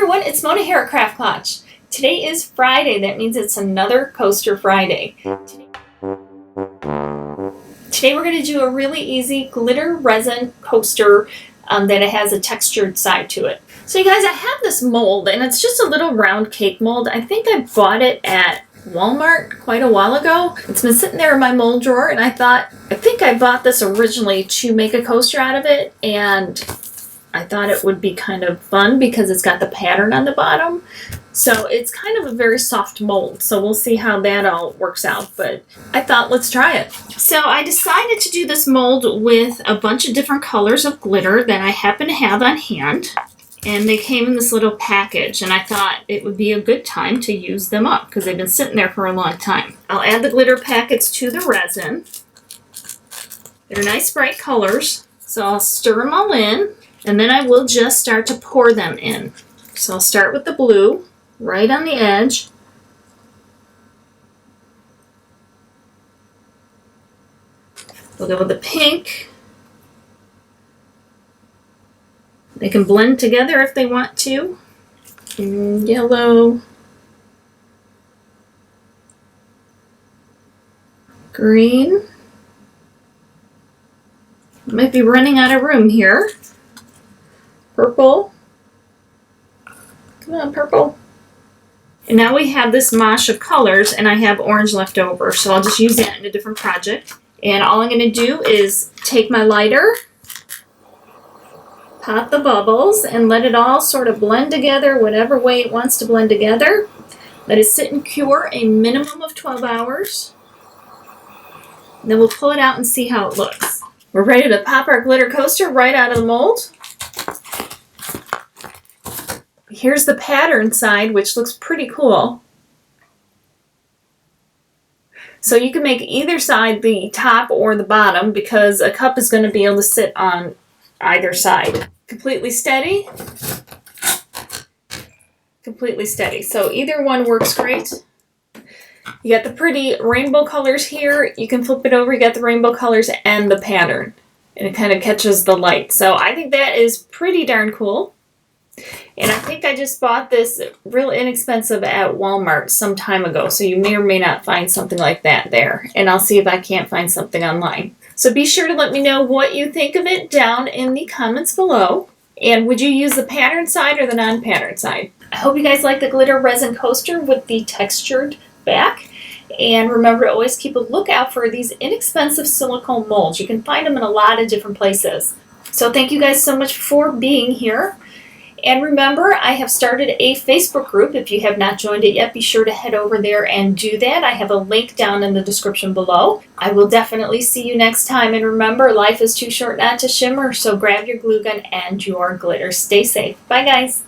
everyone, it's Mona here at Craft Klatch. Today is Friday, that means it's another Coaster Friday. Today we're going to do a really easy glitter resin coaster that it has a textured side to it. So you guys, I have this mold and it's just a little round cake mold. I think I bought it at Walmart quite a while ago. It's been sitting there in my mold drawer and I think I bought this originally to make a coaster out of it, and I thought it would be kind of fun because it's got the pattern on the bottom. So it's kind of a very soft mold. So we'll see how that all works out. But I thought, let's try it. So I decided to do this mold with a bunch of different colors of glitter that I happen to have on hand. And they came in this little package. And I thought it would be a good time to use them up because they've been sitting there for a long time. I'll add the glitter packets to the resin. They're nice bright colors. So I'll stir them all in. And then I will just start to pour them in. So I'll start with the blue, right on the edge. We'll go with the pink. They can blend together if they want to. And yellow. Green. Might be running out of room here. Purple. Come on, purple. And now we have this mosh of colors, and I have orange left over, so I'll just use that in a different project. And all I'm going to do is take my lighter, pop the bubbles, and let it all sort of blend together whatever way it wants to blend together. Let it sit and cure a minimum of 12 hours. And then we'll pull it out and see how it looks. We're ready to pop our glitter coaster right out of the mold. Here's the pattern side, which looks pretty cool. So you can make either side the top or the bottom because a cup is going to be able to sit on either side. Completely steady. Completely steady. So either one works great. You got the pretty rainbow colors here. You can flip it over. You got the rainbow colors and the pattern. And it kind of catches the light. So I think that is pretty darn cool. And I think I just bought this real inexpensive at Walmart some time ago. So you may or may not find something like that there. And I'll see if I can't find something online. So be sure to let me know what you think of it down in the comments below. And would you use the pattern side or the non-pattern side? I hope you guys like the glitter resin coaster with the textured back. And remember to always keep a lookout for these inexpensive silicone molds. You can find them in a lot of different places. So thank you guys so much for being here. And remember, I have started a Facebook group. If you have not joined it yet, be sure to head over there and do that. I have a link down in the description below. I will definitely see you next time. And remember, life is too short not to shimmer, so grab your glue gun and your glitter. Stay safe. Bye, guys.